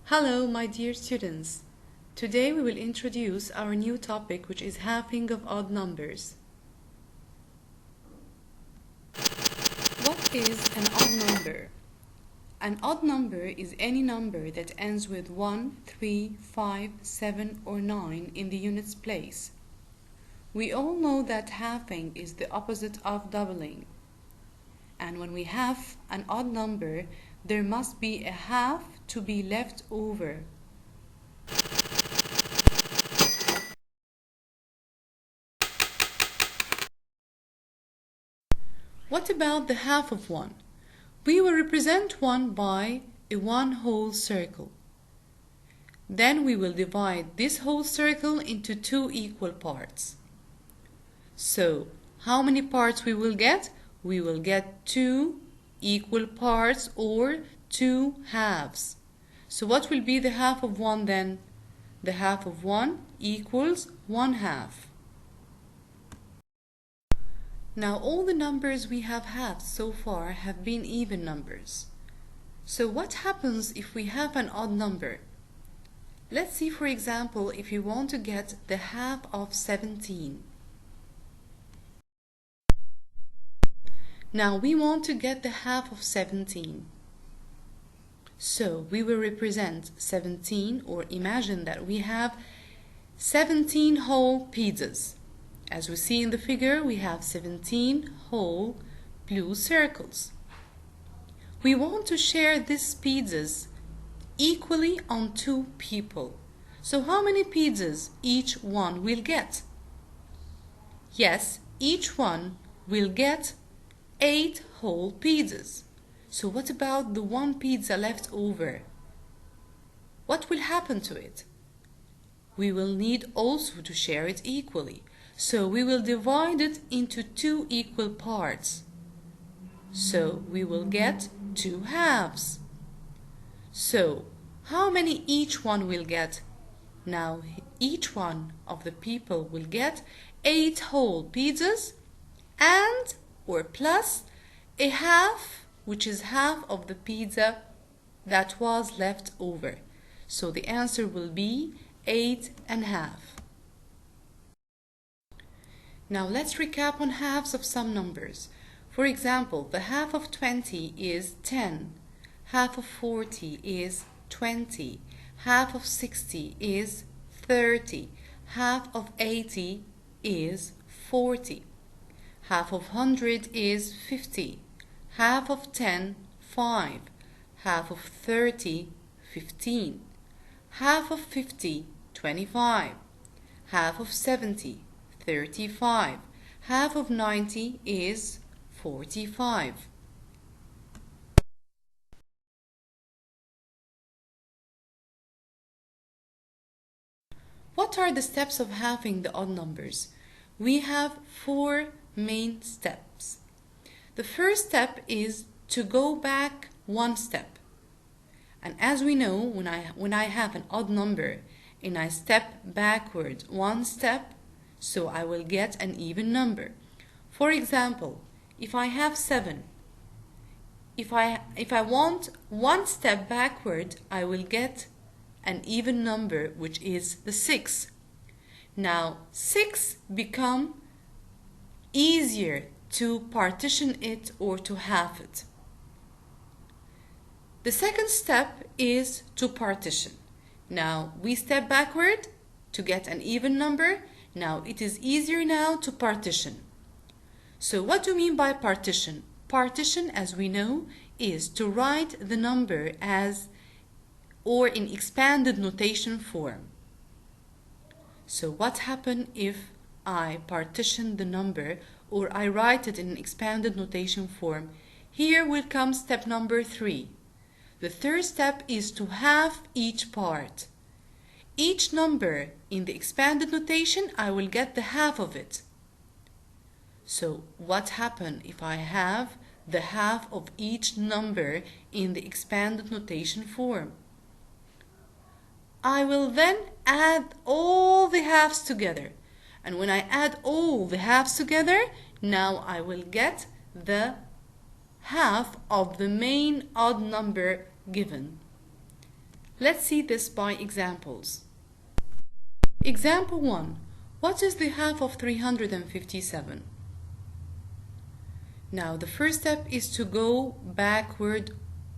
Hello, my dear students. Today we will introduce our new topic, which is halving of odd numbers. What is an odd number? An odd number is any number that ends with 1, 3, 5, 7, or 9 in the units place. We all know that halving is the opposite of doubling. And when we have an odd number, there must be a half to be left over. What about the half of 1? We will represent 1 by a 1 whole circle. Then we will divide this whole circle into 2 equal parts. So, how many parts we will get? We will get 2 equal parts or 2 halves. So what will be the half of 1 then? The half of 1 equals 1 half. Now all the numbers we have halved so far have been even numbers. So what happens if we have an odd number? Let's see, for example, if you want to get the half of 17. Now we want to get the half of 17. So we will represent 17, or imagine that we have 17 whole pizzas. As we see in the figure, we have 17 whole blue circles. We want to share these pizzas equally on 2 people. So how many pizzas each one will get? Yes, each one will get 8 whole pizzas. So what about the 1 pizza left over? What will happen to it? We will need also to share it equally. So we will divide it into 2 equal parts. So we will get 2 halves. So how many each one will get? Now each one of the people will get 8 whole pizzas and or plus a half, which is half of the pizza that was left over. So the answer will be 8.5. Now let's recap on halves of some numbers. For example, the half of 20 is 10, half of 40 is 20, half of 60 is 30, half of 80 is 40, half of 100 is 50, half of 10, 5, half of 30, 15, half of 50, 25, half of 70, 35, half of 90 is 45. What are the steps of halving the odd numbers? We have 4 main steps. The first step is to go back 1 step. And as we know, when I have an odd number and I step backward 1 step, so I will get an even number. For example, if I have 7, if I want 1 step backward, I will get an even number, which is the 6. Now 6 become easier to partition it or to halve it. The second step is to partition. Now we step backward to get an even number. Now it is easier now to partition. So what do we mean by partition? Partition, as we know, is to write the number as or in expanded notation form. So what happens if I partition the number or I write it in expanded notation form? Here will come step number 3. The third step is to halve each part. Each number in the expanded notation, I will get the half of it. So what happens if I have the half of each number in the expanded notation form? I will then add all the halves together. And when I add all the halves together, now I will get the half of the main odd number given. Let's see this by examples. Example 1. What is the half of 357? Now the first step is to go backward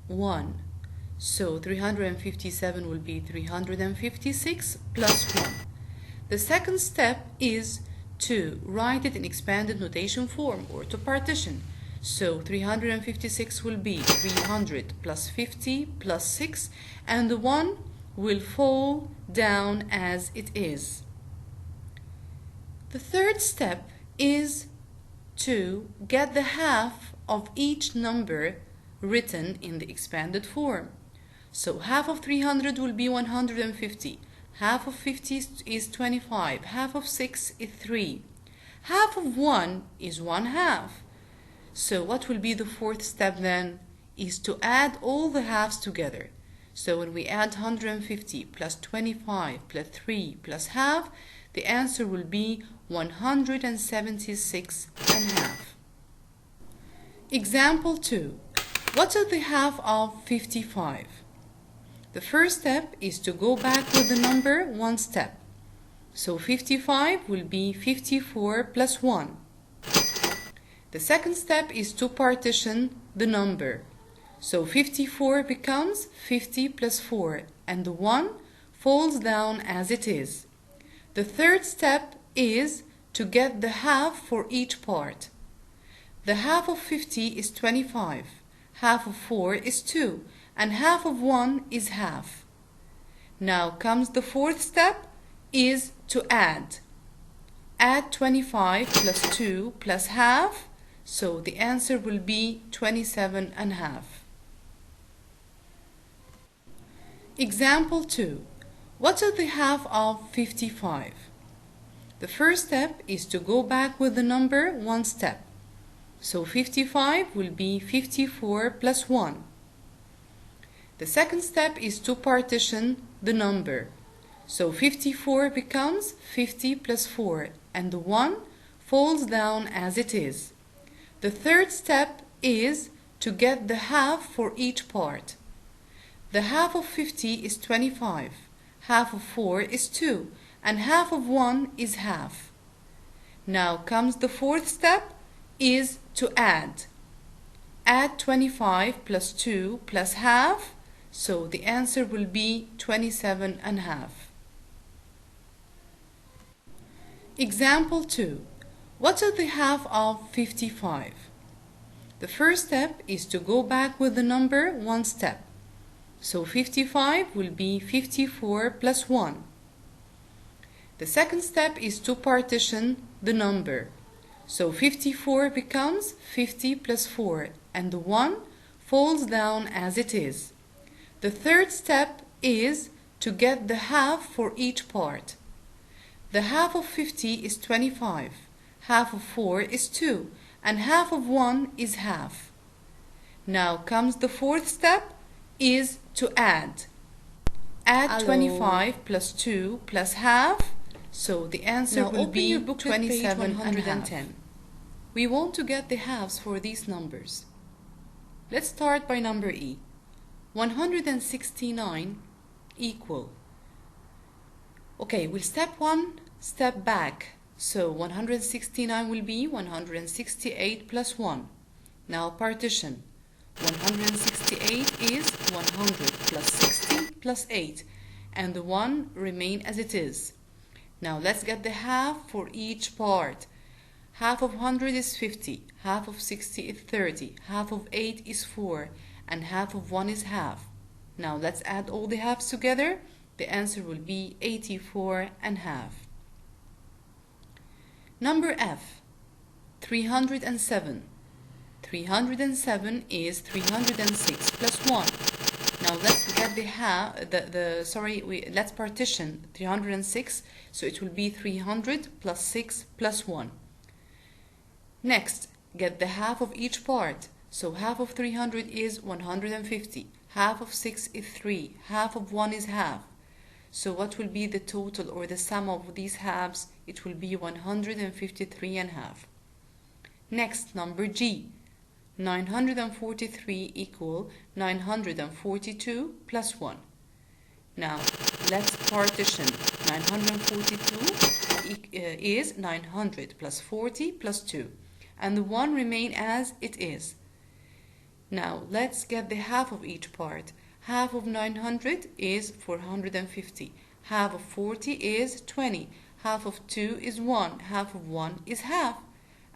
1. So 357 will be 356 plus 1. The second step is to write it in expanded notation form or to partition. So 356 will be 300 plus 50 plus 6, and the 1 will fall down as it is. The third step is to get the half of each number written in the expanded form. So half of 300 will be 150. Half of 50 is 25. Half of 6 is 3. Half of 1 is 1/2. So what will be the fourth step then? Is to add all the halves together. So when we add 150 plus 25 plus 3 plus half, the answer will be 176.5. Example 2. What is the half of 55? The first step is to go back with the number one step. So 55 will be 54 plus 1. The second step is to partition the number. So 54 becomes 50 plus 4, and the 1 falls down as it is. The third step is to get the half for each part. The half of 50 is 25, half of 4 is 2, and half of 1 is half. Now comes the fourth step, is to add. Add 25 plus 2 plus half, so the answer will be 27.5. Example 2. What is the half of 55? The first step is to go back with the number one step. So 55 will be 54 plus 1. The second step is to partition the number. So 54 becomes 50 plus 4, and the 1 falls down as it is. The third step is to get the half for each part. The half of 50 is 25, half of 4 is 2, and half of 1 is half. Now comes the fourth step, is to add. Add 25 plus 2 plus half, so the answer will be 27.5. Example 2. What is the half of 55? The first step is to go back with the number one step. So 55 will be 54 plus 1. The second step is to partition the number. So 54 becomes 50 plus 4, and the 1 falls down as it is. The third step is to get the half for each part. The half of 50 is 25, half of 4 is 2, and half of 1 is half. Now comes the fourth step, is to add. Add 25 plus 2 plus half, so the answer will be 27.5. We want to get the halves for these numbers. Let's start by number E. 169 equal. Okay, we'll step back. So 169 will be 168 plus 1. Now partition. 168 is 100 plus 60 plus 8, and the 1 remain as it is. Now let's get the half for each part. Half of 100 is 50, half of 60 is 30, half of 8 is 4, and half of 1 is half. Now let's add all the halves together. The answer will be 84.5. Number F, 307. 307 is 306 plus 1. Now let's get the half, let's partition 306, so it will be 300 plus 6 plus 1. Next, get the half of each part. So half of 300 is 150, half of 6 is 3, half of 1 is half. So what will be the total or the sum of these halves? It will be 153.5. Next, number G. 943 equal 942 plus 1. Now, let's partition. 942 is 900 plus 40 plus 2. And the 1 remain as it is. Now, let's get the half of each part. Half of 900 is 450. Half of 40 is 20. Half of 2 is 1. Half of 1 is half.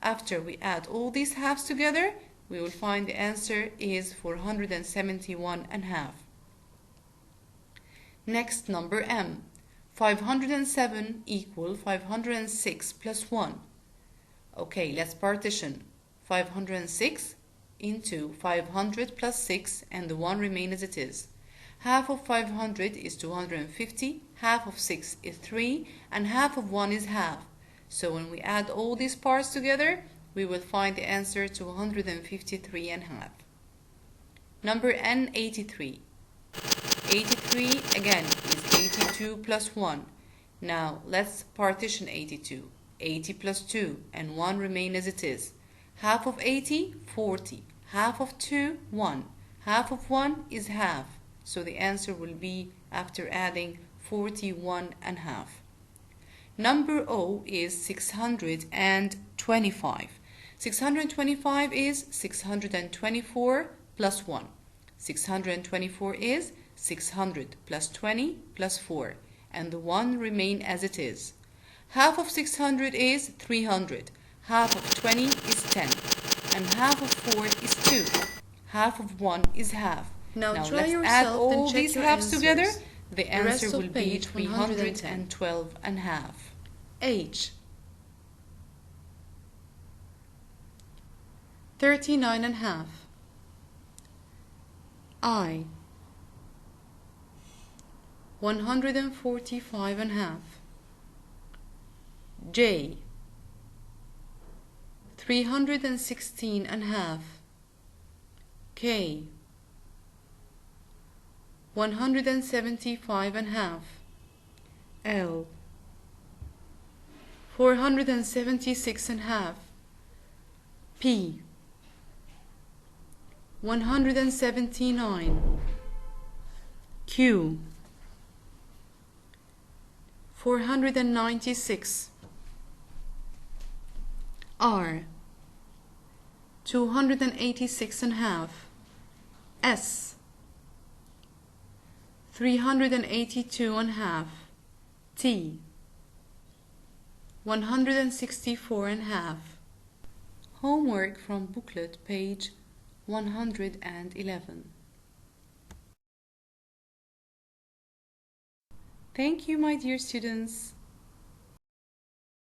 After we add all these halves together, we will find the answer is 471 and half. Next, number M. 507 equal 506 plus 1. Okay, let's partition. 506 into 500 plus 6, and the 1 remain as it is. Half of 500 is 250, half of 6 is 3, and half of 1 is half. So when we add all these parts together, we will find the answer to 153 and half. Number N, 83. 83 again is 82 plus 1. Now let's partition 82. 80 plus 2 and 1 remain as it is. Half of 80, 40. Half of 2, 1. Half of 1 is half. So the answer will be after adding 41 and half. Number O is 625. 625 is 624 plus 1. 624 is 600 plus 20 plus 4. And the 1 remain as it is. Half of 600 is 300. Half of 20 is 10. And half of 4 is 2. Half of 1 is half. Now let's add all these halves together. The answer will be 312 and half. H. 39 and half. I. 145 and half. J. 316 and half. K. 175 and half. L. 476 and half. P. 179. Q. 496. R. 286 and half. S. 382 and half. T. 164 and half. Homework from booklet, page 111. Thank you, my dear students.